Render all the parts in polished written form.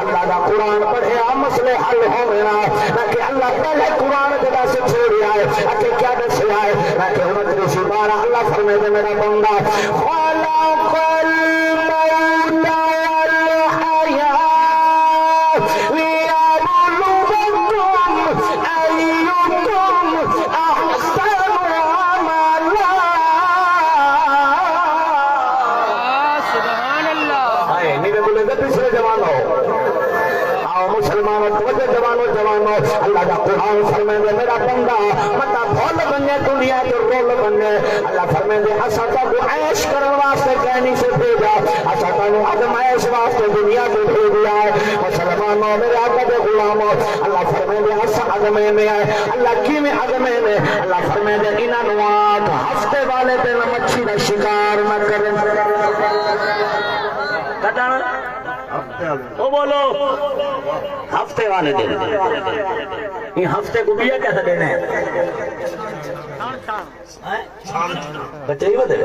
اللہ کا قرآن پڑھے مسئلے حل ہو میرا کہ اللہ پہلے قرآن جگہ سے چھوڑی آئے کہ کیا دس آئے کہ امت رسی بارہ اللہ فرمے دے میرا بندہ خلق الموت والحیاة لیبلوکم ایکم احسن عملا سبحان اللہ آئے نیوے بولے دے پسرے جوان ہو مسلمان توجہ جوانو اللہ کا قرآن فرمائے دے میرا بندہ متا بھول بننے دنیا کے رول بننے اللہ فرمائے دے اسا کو عیش کرن واسطے کہنی سے بھیجا اسا کو آزمائش واسطے دنیا کو بھیجا ہے مسلمانوں میرے آقا دے غلاموں اللہ فرمائے دے اسا عظمے میں آئے اللہ کی میں عظمے میں اللہ فرمائے دے انہاں نواک ہفتے والے دن مچھی کا شکار نہ کریں کٹانا وہ بولو ہفتے والے دن یہ ہفتے کو بیا کیسا دینا ہے بچے ہی بتے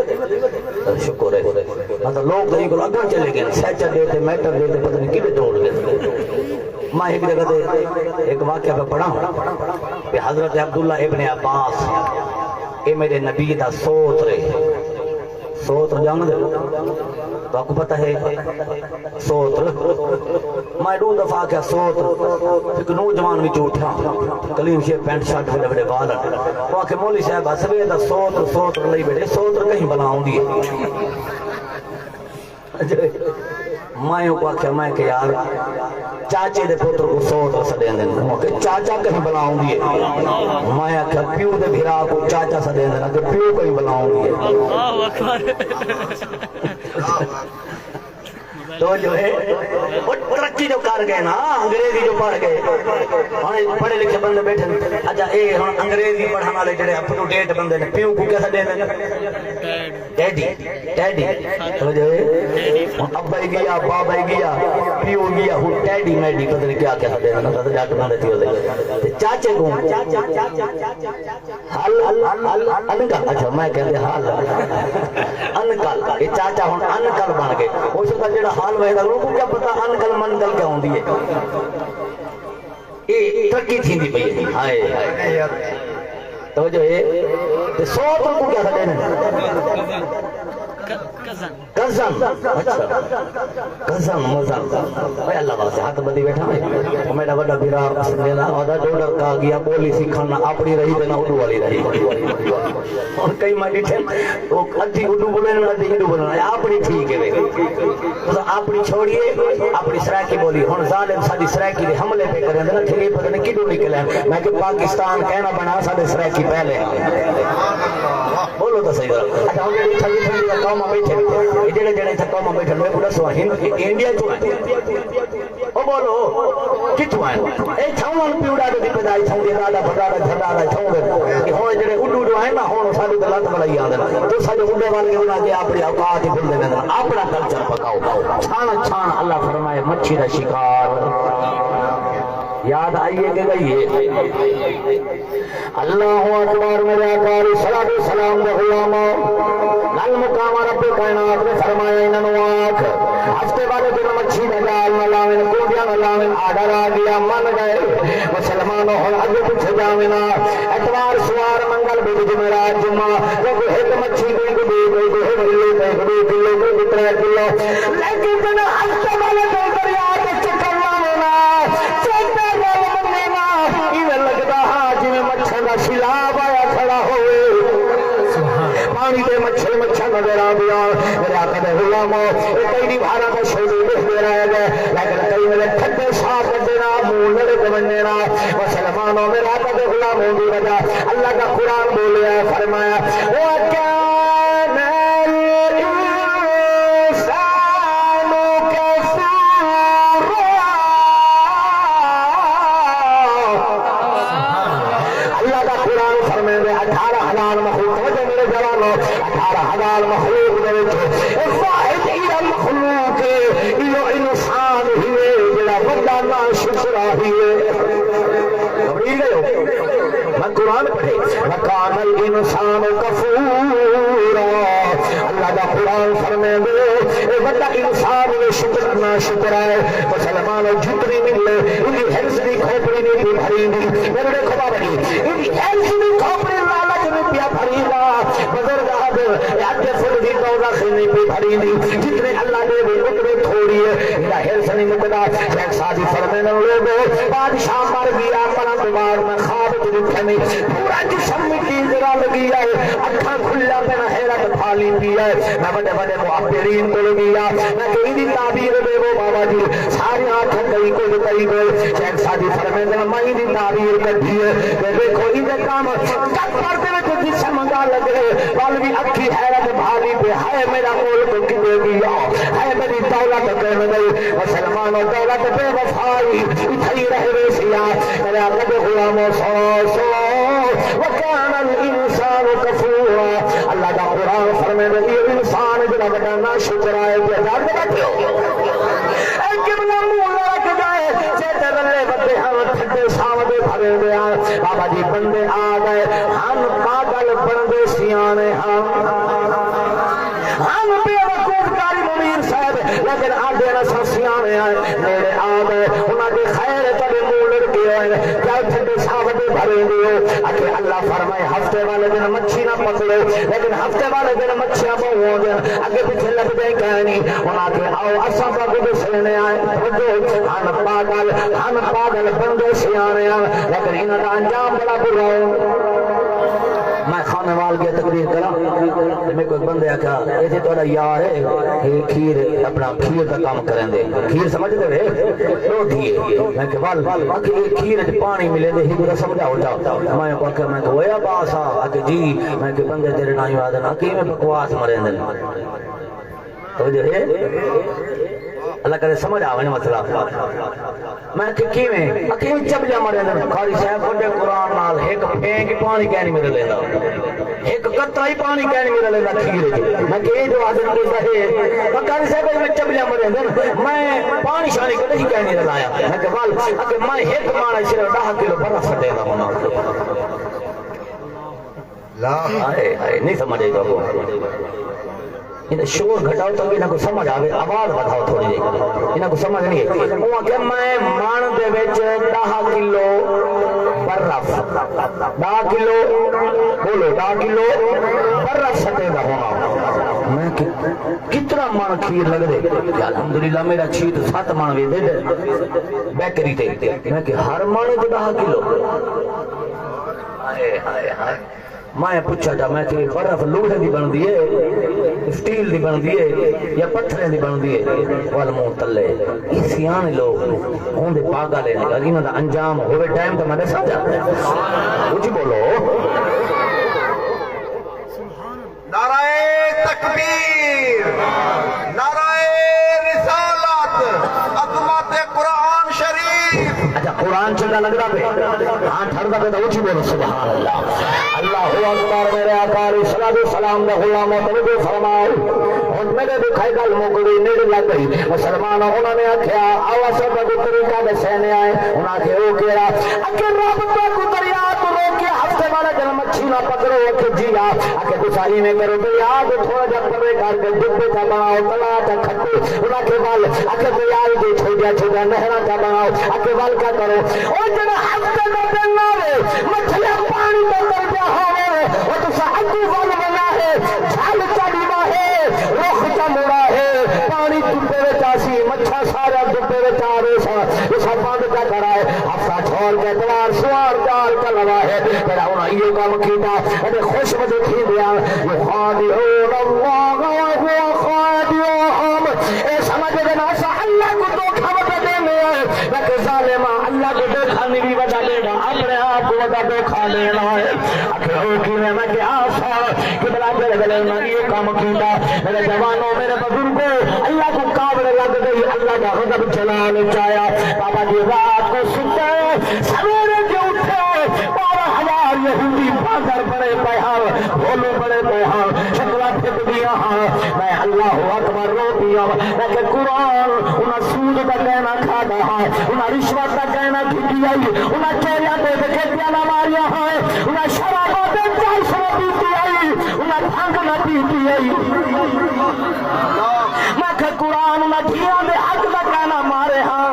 شکر ہے مطلب لوگ دنی کو اگن چلے گئے سیچر دیتے میٹر دیتے پتہ نہیں کیلے توڑ گئے میں ایک جگہ دے ایک واقعہ پہ پڑھا ہوں کہ حضرت عبداللہ ابن عباس اے میرے نبی دا سوت رہے سوت جان دے تو آپ کو پتہ ہے سوت میں دو دفعہ کیا سوت ایک نوجوان بھی اٹھا کلیم شیئر پینٹ شارٹ بڑے بڑے بالن وہ آکے مولی صاحب سوے دا سوت لئی بیٹھے سوت کہیں بلاؤں دی میں کو آکھیا میں کہ یار چاچے دے پوتر کو سوت سدین دیں کہ چاچا کہیں بلاؤں دیئے میں آکھیا پیو دے بھیرا کو چاچا سدین دیں کہ پیو کہیں بلاؤں دیئے اللہ اکبر تو جو ہے وہ ترقی جو کر گئے نا انگریزی جو پڑھ گئے پڑھے لکھے بندے بیٹھے اچھا اے انگریزی پڑھانا لے جڑے اپ ٹو ڈیٹ بندے نے پیو کو کیسا دے دیں ڈیڈی تو جو ہے ابا ہی گیا بابا ہی گیا پیو گیا ہوں ڈیڈی میڈی پتہ نہیں کیا کیسا دے دیں تو جا کے بندے تھی ہو دے چاچے کو انکل اچھا میں کہتے حال انکل یہ چاچا ہوں انکل بن گئے اس کا جڑا حال وہی لوگوں کو کیا پتا انکل منکل کیا ہوندی ہے یہ ترقی تھی دی پئی ہائے تو جو ہے سوت کو کیا کہتے ہیں کزن مزن بھائی اللہ واسطے ہاتھ بدی بیٹھا میں میرا بڑا بھیرا میرا وڈا ڈوڈر کا گیا بولی سکھانا اپنی رہی تے نہ اردو والی رہی اور کئی میں ڈٹھے وہ ادھی اردو بولے نہ ادھی ہندو بولے اپنی ٹھیک ہے تو اپنی چھوڑیے اپنی سرائکی بولی ہن ظالم ساری سرائکی دے حملے پہ کرے نا کہ پتہ نہیں کیوں نکلے میں کہ پاکستان کہنا بنا سارے سرائکی پہلے بولو تو صحیح اچھا ہن یہ ٹھنڈی ٹھنڈی کا قوم بیٹھے یہ جڑے جڑے تھا قوم بیٹھے میں پورا سو انڈیا تو ہے او بولو کتھوں ہے اے چھاون پیوڑا دی پیدائی چھاون دی دادا بڑا جھڑا چھاون کہ ہن جڑے اڈو جو ہے نا ہن ساڈے تے لت بلائی آندے تو ساڈے اڈے والے بنا کے اپنی اوقات ہی بھول دے اپنا کلچر پکاؤ چھان اللہ فرمائے مچھی دا شکار یاد آئیے کہ گئی اللہ اکبر میرے آقا صلاۃ و سلام دے غلاموں لل مقام رب کائنات نے فرمایا انہوں آنکھ ہفتے والے دن مچھی نہ جال نہ لاویں کوڈیاں نہ لاویں آڈر آ گیا من گئے مسلمانوں ہن اگے پیچھے جاویں نا اتوار سوار منگل بدھ جمعرات جمعہ جب ایک مچھی کوئی کو دے کوئی کلو کوئی 3 کلو لیکن جن ہفتے والے دن دریا تے چکر لاویں سیلاب آیا کھڑا ہوئے پانی دے مچھر نظر آ گیا میرے آقا دے غلاموں کئی نہیں بھارا کو شوزی دیکھتے رہ گئے لیکن کئی میرے کھٹے صاف دینا منہ لڑے کو بننا مسلمانوں میرے آقا دے غلاموں کی وجہ اللہ کا قرآن بولیا فرمایا 18,000 مخلوق وجہ میرے جوانوں 18,000 مخلوق دے وچ واحد ایرا مخلوق ایو انسان ہی ہے جڑا بندہ نا شکر ہی ہے گھبری گئے ہو میں قرآن پڑھے وکان الانسان کفورا اللہ دا قرآن فرمائے اے بندہ انسان نے شکر نہ شکر ہے مسلمانوں جتنی ملے ان کی ہنس دی کھوپڑی نہیں پی بھری دی میرے کھبا بڑی ان کی ہنس دی کھوپڑی لالچ نہیں پیا بھری دا بزرگ آدھر یاد فل دی دوزہ سے نہیں پی بھری دی جتنے اللہ نے بھی اتنے تھوڑی ہے انہا ہنس نہیں مکدا ایک سادی فرمائے لوگو بادشاہ مر گیا پرا دماغ میں خواب تیری پھیمی پورا جسم میں کی ذرا لگی ہے اکھاں کھلا پہ نہ حیرت پھالی بھی ہے میں بڑے بڑے معبرین کو لگیا میں کہیں دی تعبیر دے وہ بابا جی ساری آنکھیں کئی کوئی شیخ سادی فرمائے دے میں دی تعبیر کر دیئے کہ دیکھو ہی دے کام کت پر دے تو جسم گا لگے والوی اکھی حیرت بھالی پہ ہے میرا ملک کدے گیا ہے میری دولت کہنے گئی مسلمانوں دولت بے وفائی اتھائی رہ رہے سیا میرے آقا بے غلاموں سو وکان الانسان کفورا اللہ دا قرآن فرمائے دے یہ انسان جنہ بڑا نا شکر آئے کہ جان دے بیٹھے ہو اے قبلہ مولا رکھ جائے چیتے رلے بدے ہم تھٹے سامدے بھرے دے آئے بابا جی بندے آ گئے ہم پاگل بندے سیانے ہم بے وقوف کاری ممیر صاحب لیکن آدھے رسا سیانے آئے میرے آ گئے انہاں کی خیر تبے مولر کے آئے کیا تھٹے سامدے بھرے دے اکھے اللہ فرمائے ہفتے والے دن مچھی نہ پکڑو لیکن ہفتے والے دن مچھیاں بہو دن اگے پیچھے لگ جائے کہنی انہاں کے آؤ اساں کا گڈ سینے آئے ہم پاگل بندے سیانے آئے لیکن انہاں کا انجام بڑا برا میں خانے وال گیا تقریر کرا میں کوئی بندے آکھا اے جی توڑا یار ہے کھیر اپنا کھیر کا کام کریں دے کھیر سمجھ دے رہے رو دیئے میں کہ وال باقی یہ کھیر پانی ملے دے ہی گرہ سمجھا ہو جاؤ میں پاکر میں کہ ویا باسا آکے جی میں کہ بندے تیرے نائیو آدھنا کی میں بکواس مریں دے تو جو ہے اللہ کرے سمجھ آوے مسئلہ میں کہ میں اکیویں چبلیاں مرے دن کھاری صاحب بڑے قرآن نال ایک پھینک پانی کہنی میرے لینا ایک قطرہ ہی پانی کہنی میرے لینا کھیرے میں کہ یہ جو آدھن کو رہے کھاری صاحب میں چبلیاں مرے دن میں پانی شانی کو نہیں کہنی رلایا میں کہ وال اگر میں ایک مانا صرف 10 کلو برف دینا ہونا لا نہیں سمجھے گا وہ انہیں شور گھٹاؤ تو انہیں کو سمجھ آوے آواز بتاؤ تھوڑی دے انہیں کو سمجھ نہیں ہے وہ کہ میں مان دے ویچ 10 کلو برف 10 کلو بولو 10 کلو برف سٹے گا ہونا میں کتنا مان کھیر لگ دے کہ الحمدللہ میرا چھیت 7 مان وے دے دے بیکری تے میں کہ ہر مان کو 10 کلو ہائے ہائے ہائے میں پوچھا جا میں کہ برف لوہے دی بن دیئے سٹیل دی بن دیئے یا پتھریں دی بن دیئے والموں تلے اس سیانے لوگ ہوں دے پاگا لینے کا انہوں دا انجام ہوئے ٹائم تو میں نے سمجھا اچھی بولو نعرہ تکبیر نعرہ رسالت عظمت قرآن شریف اچھا قرآن چلنا لگ رہا پہ ہاں ٹھڑ دا پہ تو اچھی بولو سبحان اللہ اللہ اکبر میرے آقا علیہ الصلوۃ والسلام دا غلام توجہ فرماؤ اور میرے دکھائی گل مکڑی نیڑ لگ گئی مسلمان انہوں نے آکھیا آوا سب کو طریقہ دسنے آئے انہاں کے او کیڑا اکے رب کو دریا تو روکے ہفتے والا جن مچھی نہ پکڑو اکے جیا اکے گسائی میں کرو دریا کو تھوڑا جا پڑے کر کے ڈبے کا بناؤ تلا کا کھٹو انہاں کے وال اکے دریا دے چھوٹا چھوٹا نہراں کا بناؤ اکے وال کا کرو او جڑا ہفتے دا دن آوے مچھلیاں پانی تے تر پیا ہوے او تسا اگو وال بنا ہے جھال چڑھنا ہے رخ چمڑا ہے پانی ڈبے وچ آسی مچھا سارا ڈبے وچ آ رہے سا اس بند کا کرائے ہفتہ چھوڑ کے دوار سوار جال کا لگا ہے تیرا ہونا یہ کام کیتا اے خوش مجھے تھی دیا یخادعون اللہ وهو خادعهم اے سمجھ دینا سا اللہ کو دھوکا بتا دینے ہے لیکن ظالمہ اللہ کو دھوکا نہیں بھی بتا دینا اپنے آپ کو بتا دھوکا دینا ہے اکھے ہو کی میں کہ آسا کہ بلا جل گلے میں یہ کام کیتا میرے جوانوں میرے بزرگوں اللہ کو قابل لگ گئی اللہ کا غضب جلال چایا بابا جی رات کو ستے سویرے جو اٹھے 12,000 یہودی بازار پڑے پیار بھولو بڑے پہ ہاں شکلا پھٹ دیا ہاں میں اللہ اکبر رو دیا میں کہ قرآن انہاں سود کا کہنا کھا دا ہاں انہاں رشوت کا کہنا کھٹی آئی انہاں چوریاں دے دکھیتیاں نہ ماریا ہاں انہاں شرابوں دے چائے پیتی آئی انہاں بھنگ نہ پیتی آئی میں کہ قرآن انہاں دھیاں دے حق کا کہنا مارے ہاں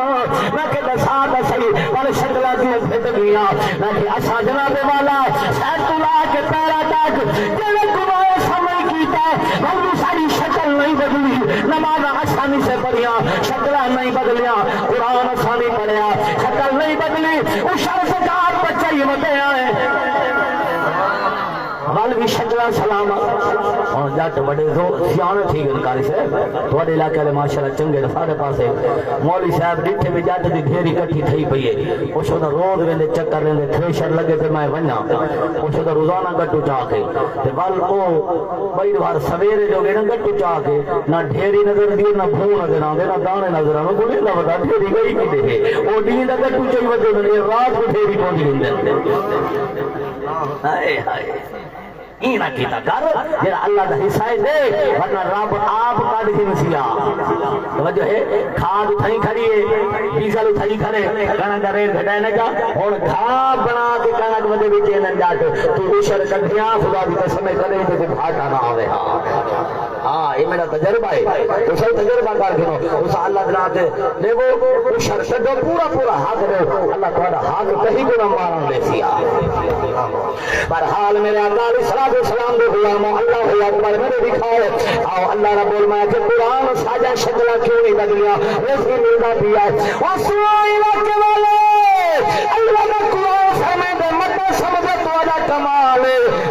میں کہ دسا دسی پر شکلا دی پھٹ گیا میں کہ اچھا جناب والا سیٹ لا کے پیرا تک جڑے گناہ سمجھ کیتا مولوی ساری شکل نہیں بدلی نماز آسانی سے پڑھیا شکل نہیں بدلیا قرآن آسانی پڑھیا شکل نہیں بدلی اس شخص کا بچہ ہی متے آئے مولوی شکلا سلام اور جٹ بڑے دو سیانے تھی گنکاری سے تھوڑے علاقے والے ماشاءاللہ چنگے نے سارے پاسے مولوی صاحب ڈٹھے بھی جٹ دی ڈھیری کٹھی تھی پئی ہے اس دا روز ویندے چکر لیندے تھریشر لگے تے میں ونجا اس دا روزانہ گٹو چا کے تے ول او بڑی بار سویرے جو گے نا گٹو چا کے نہ ڈھیری نظر دی نہ بھون نظر آندے نہ دانے نظر آندے کوئی نہ ودا ڈھیری گئی کی دے او ڈین دا گٹو چئی وجے نے رات کو ڈھیری پہنچ گندے ہائے ہائے اینا کیتا کر جڑا اللہ دا حصہ دے ورنہ رب آپ کڈ کے نسیا توجہ ہے کھاد تھئی کھڑی ہے ڈیزل تھئی کھڑے کنک دا ریٹ گھٹائے نہ جا ہن کھا بنا کے کنک ودے وچ نہ جاٹ تو اشر کڈھیاں خدا دی قسم کرے تے گھاٹا نہ آوے ہاں یہ میرا تجربہ ہے تو صحیح تجربہ کر کے اس اللہ دے نام تے دیکھو اشر کڈو پورا پورا حق دو اللہ تہاڈا حق کہیں کو نہ مارن دے سیا بہرحال میرے آقا علیہ السلام دے غلاموں اللہ اکبر میرے دکھاؤ آؤ اللہ رب العالمین کہ قرآن ساجا شکلا کیوں نہیں بدلیا رزق ملتا پیا اور سوائے علاقے والے اللہ کا قرآن فرمائے دے مت سمجھے تو کمال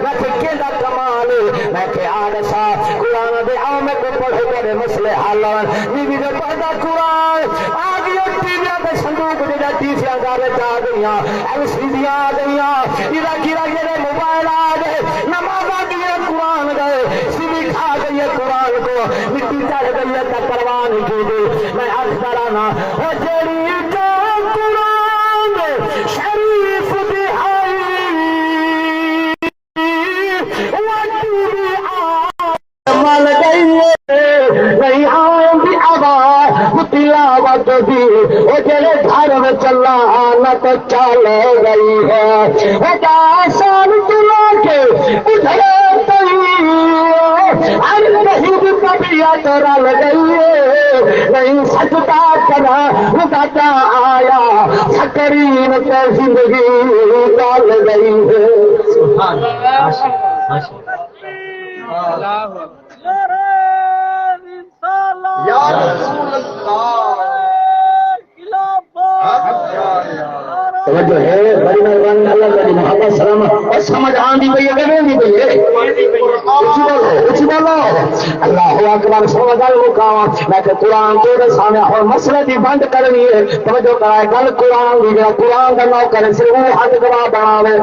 میں کہ کیڑا کمال میں کہ آدسا قرآن دے آؤ میں کو پڑھے بڑے مسئلے حل بیوی دے پڑھدا قرآن آ گیا ٹی وی دے صندوق دے ٹیسیاں گارے چا گئیاں ایل سی ڈی آ گئیاں ایرا گیرا گئے موبائل آ گئے نمازاں گئے قرآن گئے سیوی کھا گئی ہے قرآن کو مٹی چڑھ گئی ہے تو پرواہ نہیں کی دی میں عرض کرانا او جیڑی جو قرآن شریف دی آئی وہ ٹی وی مل گئی نہیں آؤں بھی آواز تلاوت دی وہ جڑے گھر میں چلا نہ تو چل گئی ہے وہ آسان چلا کے ادھر ہر کہیں بھی طبیعت رل گئی ہے نہیں سجدہ کرا مدتا آیا سکرین پہ زندگی ڈال گئی ہے سبحان یا رسول اللہ توجہ ہے بڑی مہربانی اللہ تعالی محمد سلام اور سمجھ آندی پئی ہے کہ نہیں پئی ہے اچھی بولو اللہ اکبر سمجھ آئے وہ کام میں کہ قرآن تیرے سامنے اور مسئلے دی بند کرنی ہے توجہ کرائے گل قرآن دی قرآن کا نو کرے صرف وہ حد گواہ بناوے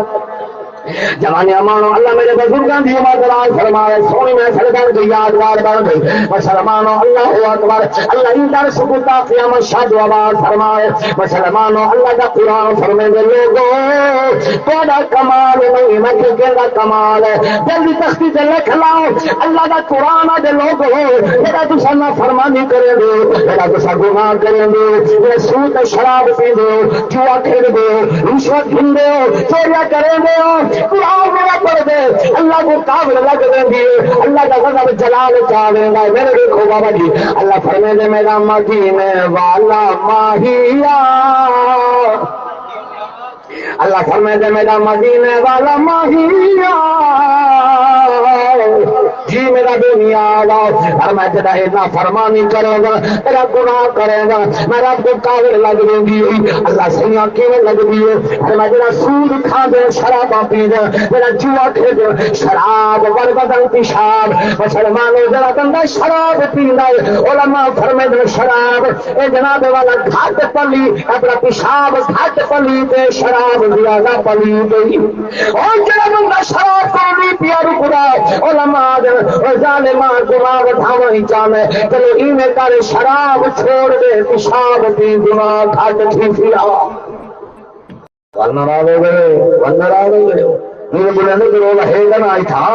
جوانی امانو اللہ میرے بزرگاں دی عمر دراز فرمائے سونی میں سرگن کی یادگار بن گئی مسلمانوں اللہ اکبر اللہ ہی در سکتا قیامت شاد و آباد فرمائے مسلمانوں اللہ کا قرآن فرمے دے لوگوں تھوڑا کمال نہیں میں کہ دا کمال ہے جلدی تختی سے لکھ لاؤ اللہ کا قرآن دے لوگوں میرا تسا نہ فرمانی کرے دے میرا تسا گناہ کرے دے میرے سود شراب پی دے جوا کھیل دے رشوت گھن دے چوریاں کرے دے قرآن میرا پڑھ دے اللہ کو قابل لگ دیں گے اللہ کا غضب جلال چاہے گا میرے دیکھو بابا جی اللہ فرمے دے میرا مدینے والا ماہیا اللہ فرمے دے میرا مدینے والا ماہیا جی میرا دنیا اور میں جدا اتنا فرمانی کروں گا تیرا گناہ کرے گا میں رب کو قابل لگ دیں گی اللہ سیاں کیوں لگ دیے میں جدا سود کھا دے شراب پی دے میرا جوا کھے دے شراب وربدن پیشاب مسلمانوں جدا بندہ شراب پیندا ہے علماء فرمے دے شراب اے جناب والا گھاٹ پلی اپنا پیشاب گھاٹ پلی تے شراب زیادہ پلی گئی اور جدا بندہ شراب پی پیا رکدا علماء ظالمان گناہ اٹھانا ہی چاہے چلو اینے کارے شراب چھوڑ دے پیشاب پی گناہ گھٹ تھی پیا ورنہ راوے گئے یہ بلند کرو ہے گنا تھا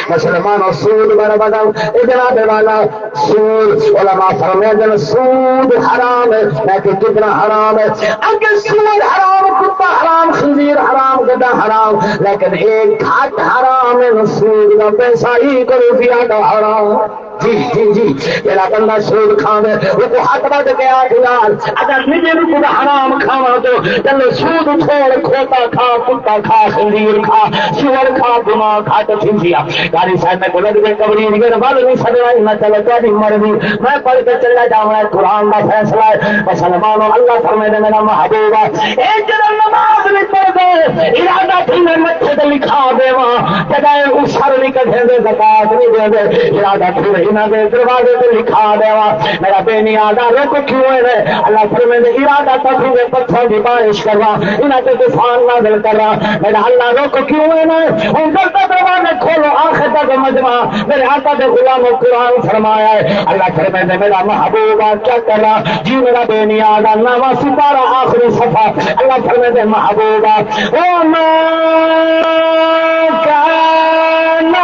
مسلمان سود بر بدل اتنا دیوانا سود علماء فرماتے ہیں سود حرام ہے لیکن کتنا حرام ہے اگر سود حرام کتا حرام خنزیر حرام گدا حرام لیکن ایک گھاٹ حرام ہے سود کا پیسہ ہی کرو زیادہ حرام جی جی جی جڑا بندہ سود کھاوے وہ کو ہاتھ بڑھ کے یار اگر نجے کو حرام کھاوا تو چلو سود چھوڑ کھوتا کھا کتا کھا خنزیر کھا سور کھا گناہ کھا تو تھیا قاری صاحب میں بولے کہ قبری نگر والے نہیں سدوائی نہ چلے تیری مرضی میں پڑھ کے چلا جاواں قرآن دا فیصلہ ہے مسلمانوں اللہ فرمائے میرا محبوب اے جڑا نماز نہیں پڑھ دے ارادہ تھی میں مٹھے تے لکھا دیواں جگہ اسر نہیں کڈھے دے زکات نہیں دے دے ارادہ تھی انہاں دے دروازے تے لکھا دیواں میرا بے نیازا رک کیوں ہے اللہ فرمائے ارادہ تھی میں پتھر دی بارش کرواں انہاں تے طوفان نازل کراں میرا اللہ رک کیوں ہے ہن دل دروازے کھولو آخر تک مجمع میرے آقا دے غلام قرآن فرمایا ہے اللہ فرمائے میرا محبوب کیا کرا جی میرا بے نیازا نواں سپارہ آخری صفحہ اللہ فرمائے محبوب او ما کان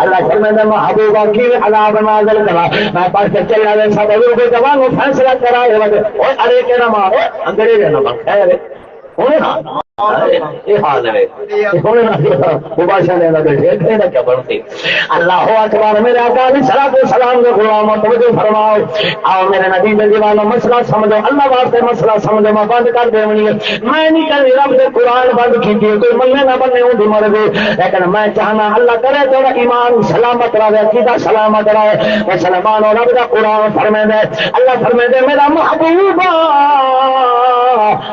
اللہ فرمائے محبوبہ کی عذاب نازل کرا میں پڑھ کے چلا گیا سب لوگوں کو جوانوں فیصلہ کرا ہے ارے کہنا ماں انگریز ہے نا خیر ہونے نا یہ حال ہے ہونے نا مباشرہ لینا بیٹھے کہنا کیا بنتے اللہ اکبر میرے آقا علیہ الصلوۃ والسلام کے غلاموں توجہ فرماؤ آؤ میرے نبی کے دیوانوں مسئلہ سمجھو اللہ واسطے مسئلہ سمجھو میں بند کر دے منی میں نہیں کہہ رب سے قرآن بند کیجیے کوئی مننے نہ بننے ہوں مر گئے لیکن میں چاہنا اللہ کرے تو ایمان سلامت رہے عقیدہ سلامت رہے مسلمان اور رب کا قرآن فرمائے دے اللہ فرمائے دے میرا محبوبہ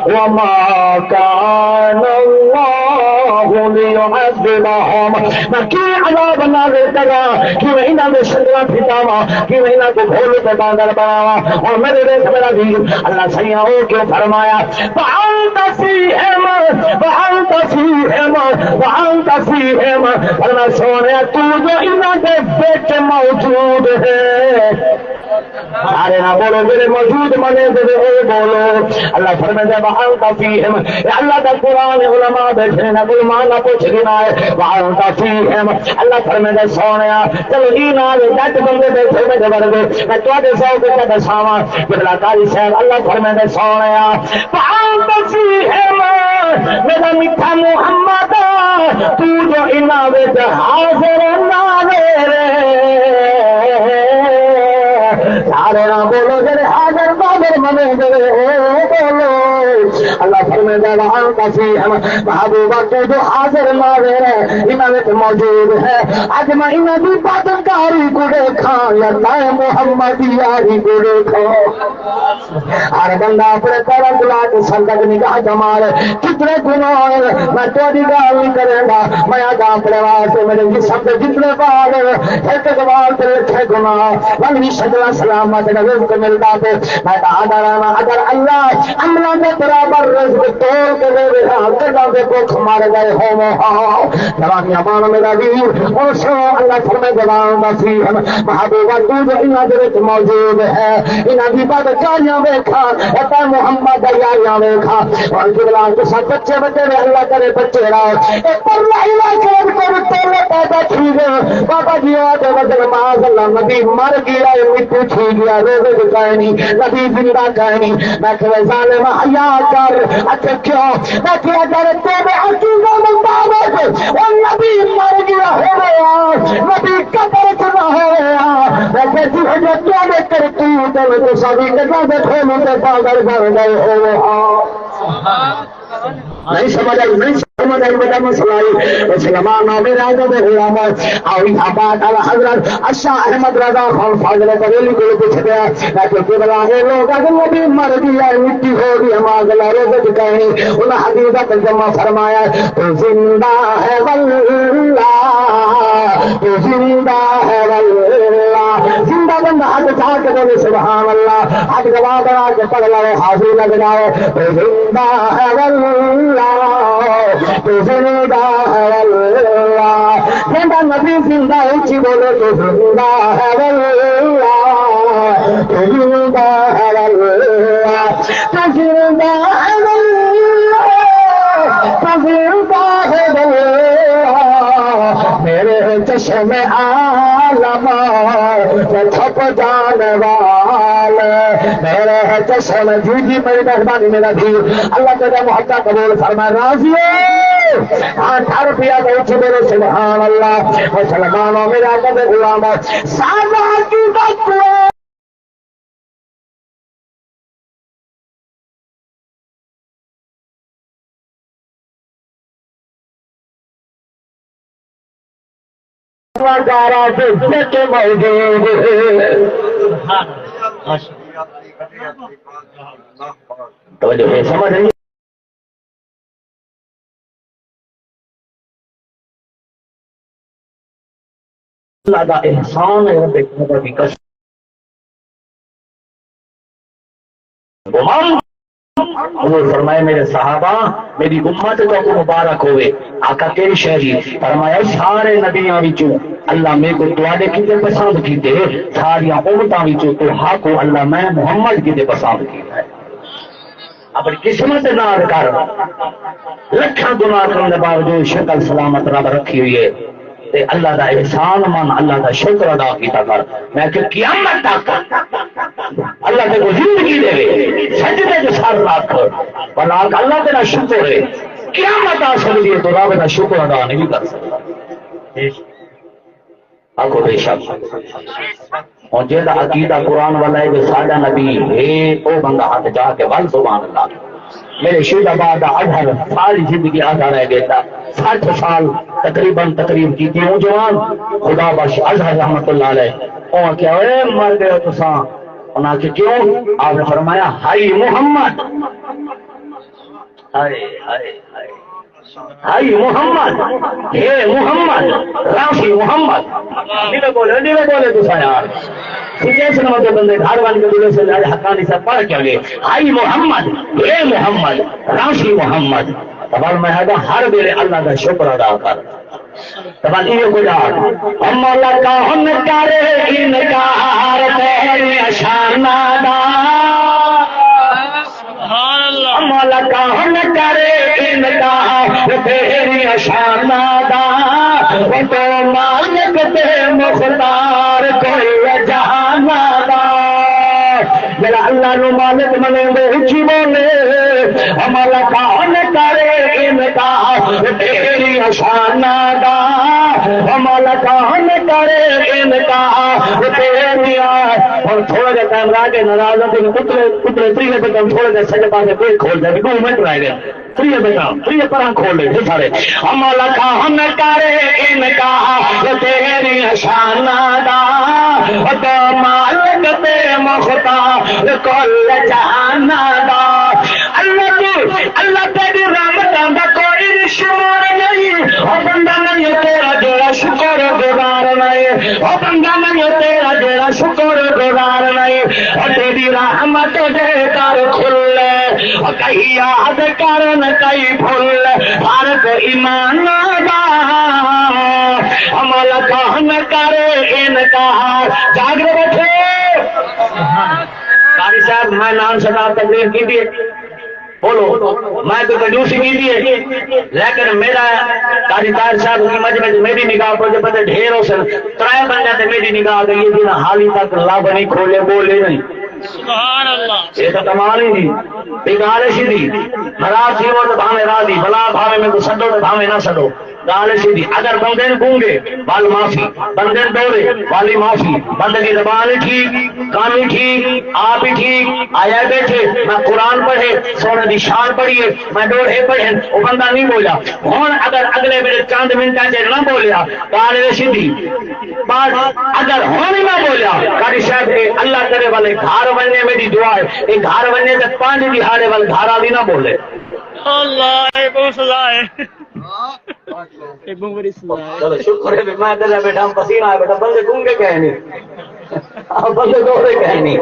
وما كان الله ليعذبهم میں کی عذاب نازل کرا کہ میں انہاں دے شندرا پھٹاواں کہ میں انہاں کو بھول تے باندر بناواں اور میرے دیکھ میرا دین اللہ سیاں ہو کے فرمایا فانت فیہم فرمایا سونے تو جو انہاں دے بیچ موجود ہے سارے نہ بولو میرے موجود منے دے بولو اللہ فرمایا وانت فیہم اللہ کا قرآن علماء بیٹھے نہ کوئی ماں نہ پوچھ دینا ہے وانت فیہم اللہ فرمایا سونیا چلو ای نال جٹ بندے بیٹھے میرے ورگے میں تواڈے سو کے دساواں بڑا قاری صاحب اللہ فرمایا سونیا وانت فیہم میرا میٹھا محمد تو جو انہاں وچ حاضر ناظر سارے نہ بولو جڑے حاضر ناظر منے دے بولو اللہ فرماتا ہے وہاں کا فیہم محبوبہ تو جو حاضر ناظر ہے انہاں وچ موجود ہے اج میں انہاں دی بدکاری کو دیکھاں یا اللہ محمد یاری کو دیکھو ہر بندہ اپنے پیروں بلا کے صدق نگاہ جمال کتنے گناہ میں تیری گال نہیں کروں گا میں آج اپنے واسطے میرے جسم کے جتنے بال ایک بال تے لکھے گناہ ولی شجرا سلامت رزق ملتا تے میں آدھا رانا اگر اللہ عملہ کے برابر رزق توڑ کے دے رہا کدہ دے بھوک مار گئے ہو جوانی امان میرا دیر اور سو اللہ فرمائے جوان دا فیہم محبوبہ تو جو انہاں دے وچ موجود ہے انہاں دی بدکاریاں ویکھا اتا محمد یاریاں ویکھا اور جبلا تو سب بچے بچے اللہ کرے بچے راہ اے پر لا الہ الا اللہ توڑ پیدا تھی گئے بابا جی آتے وقت معاذ اللہ نبی مر گیا مٹی تھی گیا روزے دکھائے نہیں نبی زندہ کہے نہیں میں کہ ظالم حیا کر اچھا کیوں میں کہ اگر تیرے عقیدہ مطابق اور نبی مر گیا ہو گیا نبی قبر چنا ہو گیا میں کہ تجھے کیا دے کر تو سبھی کتا دے کھولوں تے پاگل کر گئے ہو گیا نہیں سمجھ آئی نہیں سمجھ آئی بڑا مسئلہ مسلمان میرے آگے دے غلام اور آباد حضرت اشاہ احمد رضا خان فاضل بریلی کو پوچھ گیا لیکن قبلہ ہے لوگ اگر نبی مر گیا مٹی ہو گئی ہم اگلا روزے دکھائیں انہیں حدیثہ ترجمہ فرمایا تو زندہ ہے واللہ تو زندہ ہے واللہ زندہ بندہ ہاتھ اٹھا کے بولے سبحان اللہ، ہاتھ گواہ بنا کے پڑھ لو، حاضری لگ جائے، تو زندہ ہے اللہ، تو زندہ ہے اللہ، زندہ نبی زندہ اونچی بولے تو زندہ ہے اللہ، تو زندہ ہے اللہ، تو زندہ ہے اللہ، تو زندہ ہے اللہ، میرے چشم عالم سے چھپ جانے والے، میرے چشم جی میری مہربانی میرا جی اللہ تیرا محبت قبول فرمائے، راضی ہو 8 روپیہ بہت میرے سبحان اللہ، مسلمانوں میرا قد غلام سادہ کی بات توجہ ہے، سمجھ رہی اللہ کا احسان ہے، رب العزت کی قسم حضور فرمائے میرے صحابہ میری امت تو مبارک ہوئے، آقا تیری شہری فرمایا سارے نبیاں وچوں اللہ میں کو تواڈے کیتے پسند کیتے، ساری امتاں وچوں تو حق کو اللہ میں محمد کیتے پسند کیتا ہے، اپنی قسمت نال کر لکھاں گناہ کرنے کے باوجود شکل سلامت رب رکھی ہوئی ہے، تے اللہ دا احسان مان، اللہ دا شکر ادا کیتا کر، میں کہ قیامت تک اللہ تے کو زندگی دے سجدے جو سر رکھ بلا اللہ تیرا شکر ہے، قیامت آ سکتی ہے تو رب دا شکر ادا نہیں کر سکتا، آکھو بے شک اور جیڑا عقیدہ قرآن والا ہے جو ساڈا نبی ہے او بندہ ہاتھ جا کے ول سبحان اللہ، میرے شہید آباد اظہر ساری زندگی آدھا رہ گیا، 60 سال تقریباً تقریب کی تھی جوان خدا بخش اظہر رحمت اللہ علیہ، اور کیا اے مر گئے تساں، انہاں کہ کیوں؟ آپ نے فرمایا ہائی محمد، ہائے ہائے ہائے ہائی محمد، ہے محمد، راشی محمد، نہیں بولے تو سا یار سچے نمبر بندے گھر بن کے دلے سے حقانی سے پڑھ کے گئے ہائی محمد، ہے محمد، راشی محمد، تبال میں ہے ہر ویلے اللہ کا شکر ادا کر، تبال یہ کو یاد مولا کا ہن کرے انکار تیری شان دا، مولا کا ہن کرے انکار تیری شان دا، وہ تو مالک تے مختار کوئی جہان دا، میرا اللہ نو مالک منے دے اچھی بولے، مولا کا ہن کرے انکار تیری شان دا، مولا کا ہن کرے انکار تیری، اور تھوڑا جا ٹائم رہ گئے ناراض ہوتے اتنے 3 پہ کم تھوڑا جا سجے پاسے پیٹ کھول جائے 2 منٹ رہ گئے 3 پہ کم 3 پر ہم کھول لے سارے، مولا کا ہن کرے انکار تیری شان دا، تو مالک تے مختار کل جہان دا، اللہ تیری رحمتاں دا کوئی شمار نہیں، او بندہ نہیں تیرا جڑا شکر گزار نہیں، او بندہ نہیں تیرا جڑا شکر گزار نہیں، او تیری رحمت دے کر کھلے، او کہیں یاد کرن کہیں بھول، فرق ایمان دا، عمل کہن کرے انکار، جاگر بیٹھے قاری صاحب میں نام صدا تقریر کی دیئے بولو میں تو کنجوسی کی دیئے، لیکن میرا قاری طاہر صاحب کی مجمع میری نگاہ پر جو بندے ڈھیر ہو سن 3 بندے تے میری نگاہ گئی ہے جنہاں حالی تک لب نہیں کھولے بولے نہیں، سبحان اللہ، یہ تو کمال ہی نہیں بگاڑے سی دی ناراض تھی وہ تو بھاوے راضی بلا بھاوے میں تو سڈو تو بھاوے نہ سڈو، گال سیدھی اگر بندے گونگے وال معافی، بندے دوڑے والی معافی، بندے کی زبان ٹھیک کام ہی ٹھیک آپ ہی ٹھیک آیا بیٹھے میں قرآن پڑھے سونے دی شان پڑھیے میں دوڑے پڑھے وہ بندہ نہیں بولا، ہوں اگر اگلے میرے چند منٹ نہ بولیا گال سیدھی بات، اگر ہوں نہ بولیا قاری صاحب اللہ کرے والے گھر بننے میری دعا ہے، یہ گھر بننے سے 5 دہاڑے والے گھر والی نہ بولے، اللہ بہت سزا ہے، بڑی سزا ہے، چلو شکر ہے میں بیٹھا ہم پسینہ ہے بیٹا بندے گونگے کہے نہیں بندے دوڑے کہیں نہیں.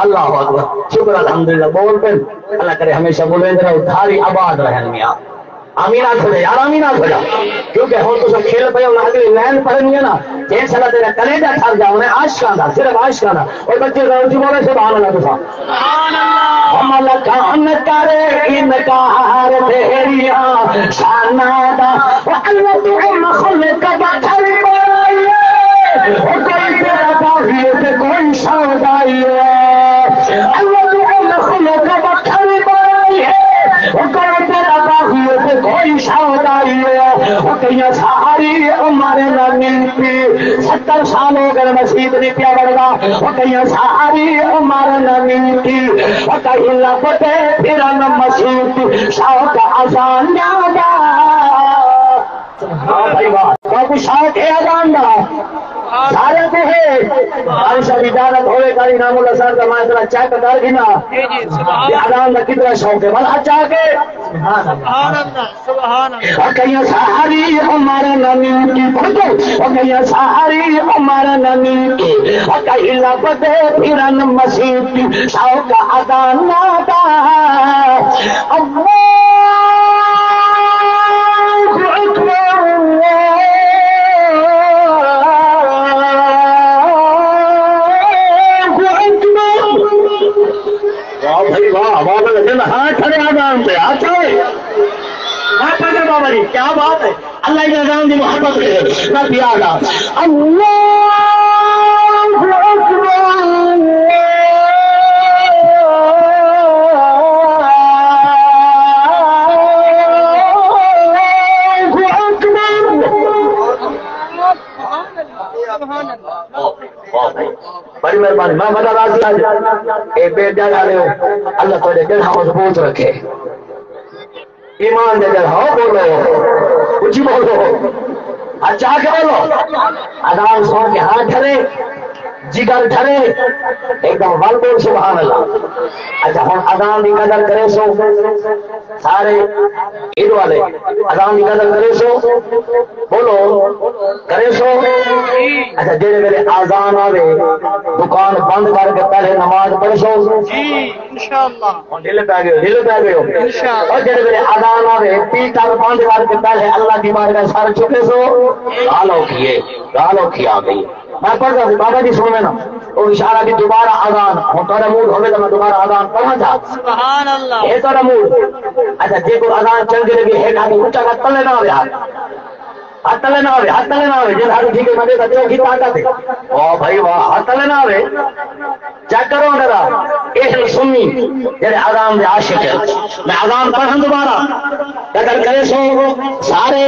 اللہ اکبر شکر الحمدللہ بول پہ اللہ کرے ہمیشہ بولے دھاری آباد رہن میاں. آمین آج ہو جائے یار, آمین آج ہو جا, کیونکہ ہوں تو سب کھیل پہ انہیں اگلی لین پڑھنی ہے نا, جن سلا تیرا کلیجہ ٹھر جا انہیں عاشقاں دا, صرف عاشقاں دا. اور بچے روزی بولے سبحان اللہ تو سبحان اللہ. ہم لکان کرے انکار تیریاں شانہ دا, وَأَلَّا تُعِمَّ خُلِقَ بَطَرِ بَائِيَ, کوئی تیرا باغی پہ کوئی سودائی ہے. اللہ تُعِمَّ خُلِقَ بَطَرِ بَائِيَ, کوئی تیرا باغی پہ کوئی سودائی ہے. وہ کہیں ساری عمر نہ ملتی, 70 سال ہو گئے مسجد نہیں پیا بڑھا. وہ کہیں ساری عمر نہ ملتی, وہ کہیں لپٹے پھر نہ مسجد شوق اذان یادا. بھائی واہ, تو شوق ہے اذان دا سارے کو ہے. عائشہ کی اجازت ہوئے کاری نام اللہ صاحب کا معاشرہ چیک کر گنا یہ اذان کا کتنا شوق ہے بھلا چاہ کے. سبحان اللہ. سبحان اللہ. اور کہیں ساری عمر نمی کی کھجو, اور کہیں ساری عمر نمی کی, اور کہیں لپتے پھرن مسیح کی شوق اذان نادا. اللہ بابا جی کیا بات ہے, اللہ کے نظام کی محبت ہے نہ پیا گا. اللہ بڑی مہربانی. میں مدد راضی آج اے بے جگہ لے اللہ تھوڑے دل ہاں مضبوط رکھے. ایمان دے دل ہاں بولو, کچھ بولو, اچھا کے بولو. اذان سن کے ہاتھ ڈھرے, جگر ڈھرے, ایک دم ول بول سبحان اللہ. اچھا ہوں اذان کی قدر کرے سو سارے عید والے, اذان کی قدر کرے سو بولو کرے سو. اچھا جیڑے میرے اذان آوے دکان بند کر کے پہلے نماز پڑھ سو. جی انشاءاللہ. ڈھیلے پہ گئے, ڈھیلے پہ گئے. اور جیڑے میرے اذان آوے پیٹر بند کر کے پہلے اللہ کی بارگاہ سر چکے سو. گالو کیے, گالو کیا گئی. میں پڑھتا ہوں بابا جی سنو نا, اور اشارہ کی دوبارہ اذان ہوں تھوڑا موڈ ہوئے تو میں دوبارہ اذان پڑھا تھا. سبحان اللہ. یہ تھوڑا موڈ. اچھا جے کو اذان چل کے لگی ہے کہ اونچا کا تلے نہ ہوئے, ہاتھ تلے نہ ہوئے, ہاتھ تلے نہ ہوئے. جن ہاتھ ٹھیک ہے مجھے بچوں کی طاقت ہے. او بھائی واہ, ہاتھ تلے نہ ہوئے. چیک کرو ذرا اہل سنی جڑے اذان دے عاشق ہے. میں اذان پڑھاں دوبارہ قدر کرے سو سارے.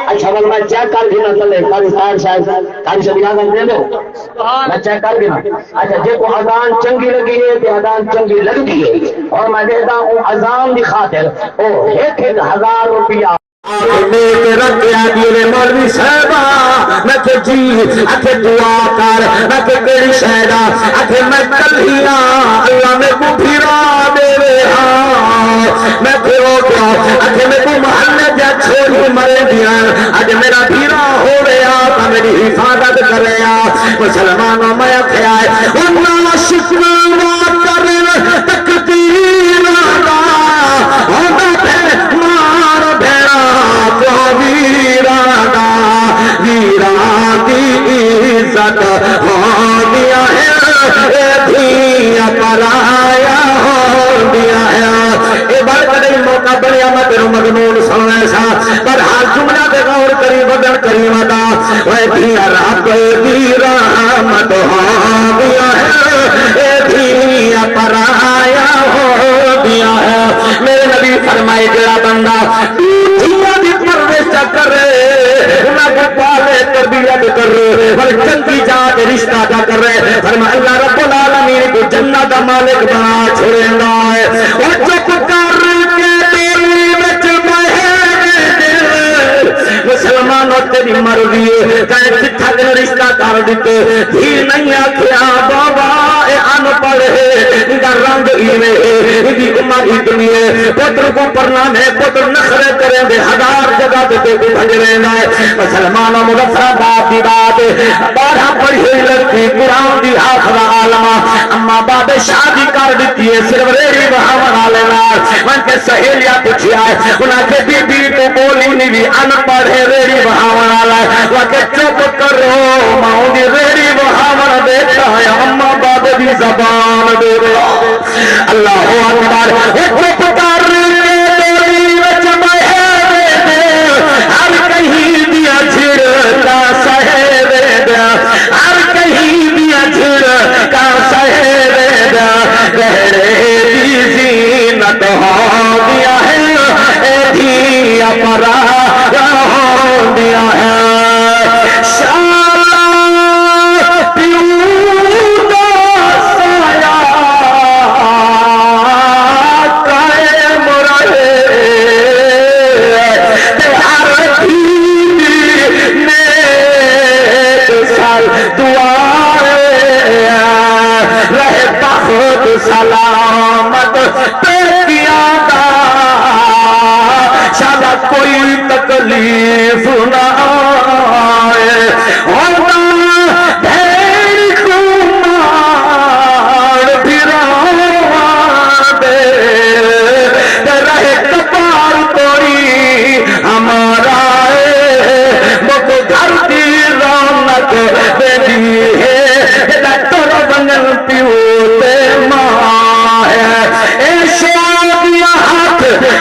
اچھا بل میں چیک کر دینا تلے قاری صاحب قاری صاحب اذان دے دو, میں چیک کر دینا. اچھا جے کو اذان چنگی لگی ہے تے اذان چنگی لگتی ہے, اور میں دیتا ہوں اذان دی خاطر او 1000 روپیہ رکھیا دیے مولوی صاحبہ. میں کہ جی اکھے دعا کر, میں کہ کیڑی شہدا, اکھے میں کلھیا اللہ میں کو پھرا دے رہا. میں کہ ہو گیا, اکھے میں کو محلے جا چھوڑی مرے دیا, اج میرا پھرا ہو رہا تا میری حفاظت کر رہا. مسلمانوں میں اکھیا ہے اللہ شکر کر تقدیر دا ہوتا ہے مار بھیڑا ویرانا ویران کی عزت ہو گیا ہے, دھیا پرایا ہو گیا ہے. اے بار بڑے موقع بڑھیا میں تیرو مجنون سننے سا, پر ہر جملہ دے غور کری بدن کریم دا اے دھیا رب دی رحمت ہو گیا ہے, اے دھیا پرایا ہو گیا ہے. میرے نبی فرمائے جڑا بندہ کرے نہ پالے تربیت کرے پر چنگی جات رشتہ دا کرے, فرمایا اللہ رب العالمین کو جنت دا مالک بنا چھوڑے گا. اور چپ کر کے تیری وچ مسلمانوں تیری مرضی ہے کہ کتھا دن رشتہ کر دیتے ہی نہیں آکھیا بابا اے ان پڑھ ہے دا رنگ ایویں ہے دی مائی دنیا پتر کو پرنامے پتر نخرے کریں دے ہزار جگہ دے کو بھج رہنا ہے مسلمانوں مظفر آباد دی بات 12 پڑھی ہوئی لڑکی قرآن دی حافظ عالمہ اما باب شادی کر دیتی ہے صرف ریڑی بہاون والے نال من کے سہیلیاں پوچھیا ہے انہاں کے بی بی تو بولی نہیں بھی ان پڑھ ہے ریڑی بہاون والا وہ کہ چپ کرو ماں دی ریڑی بہاون دیتا ہے اما باب دی زبان دے اللہ اکبر چپ کر ڈولی وچ بہے دے ہر کہیں دیا چھڑتا سہے دے ہر کہیں دیا چھڑتا سہے دے گہرے دی زینت ہو دیا ہے اے دیا پرا ہو دیا ہے سلامت پیکیا دا شاید کوئی تکلیف نہ آئے ہونا بھیڑ کمار پھراوا دے رہے کپار کوئی ہمارا مکھ گھر کی رونق دے دی ہے ڈاکٹر بنن پیو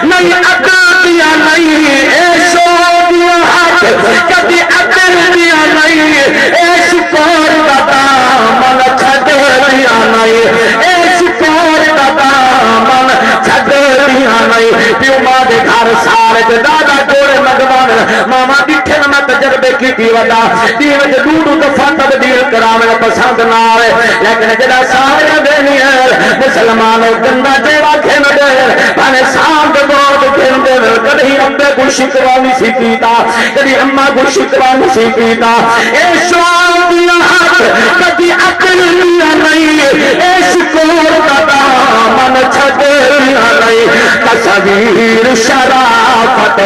نہیں عقل دیا نہیں ایسو دیا ہاتھ کبھی عقل دیا نہیں ایس پور کا دامن چھڑ دیا نہیں ایس پور کا دامن چھڑ دیا نہیں پیو ماں دے گھر سارے دے دادا جوڑے مگوان ماما دیٹھے نہ تجربے کی تھی ودا دیوے دے دودو دفعہ تبدیل کراوے پسند نہ آئے لیکن جدا سارے دینی ہے مسلمانوں گندہ جیوا کھین دے بھانے سام دے بہت کھین دے کدھی ابے کو شکرانی سی پیتا کدھی اممہ کو شکرانی سی پیتا اے شوان دیا ہاتھ کدھی عقل دیا نہیں اے شکور کا دامن چھڑ دیا نہیں تصویر شرافت